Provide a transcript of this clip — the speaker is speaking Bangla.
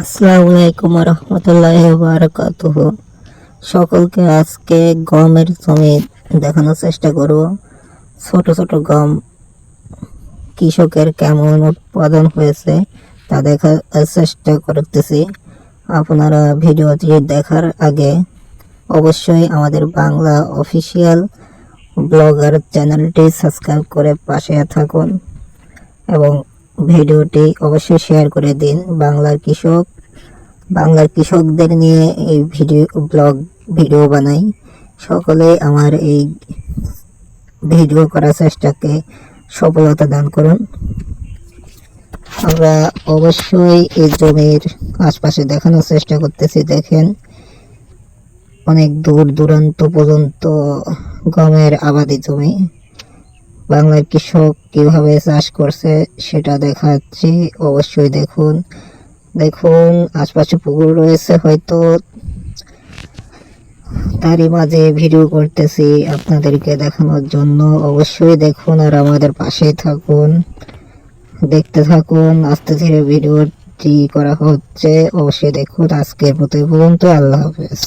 আসসালামু আলাইকুম রহমতুল্লাহি ওয়া বারাকাতুহু। সকলকে আজকে গমের জমি দেখানোর চেষ্টা করব। ছোট ছোট গম কৃষকের কেমন উৎপাদন হয়েছে তা দেখার চেষ্টা করতেছি। আপনারা ভিডিওটি দেখার আগে অবশ্যই আমাদের বাংলা অফিসিয়াল ব্লগার চ্যানেলটি সাবস্ক্রাইব করে পাশে থাকুন এবং ভিডিওটি অবশ্যই শেয়ার করে দিন। বাংলার কৃষকদের নিয়ে এই ভিডিও বানাই। সকলে আমার এই ভিডিও করার চেষ্টাকে সফলতা দান করুন। আমরা অবশ্যই এই জমির আশপাশে দেখানোর চেষ্টা করতেছি। দেখেন, অনেক দূর দূরান্ত পর্যন্ত গমের আবাদি জমি। বাংলার কৃষক কিভাবে চাষ করছে সেটা দেখাচ্ছি, অবশ্যই দেখুন। আশপাশে পুকুর রয়েছে, হয়তো তারই মাঝে ভিডিও করতেছি আপনাদেরকে দেখানোর জন্য। অবশ্যই দেখুন আর আমাদের পাশেই থাকুন, দেখতে থাকুন। আস্তে ধীরে ভিডিওটি করা হচ্ছে, অবশ্যই দেখুন। আজকের মতো এই পর্যন্ত। আল্লাহ হাফেজ।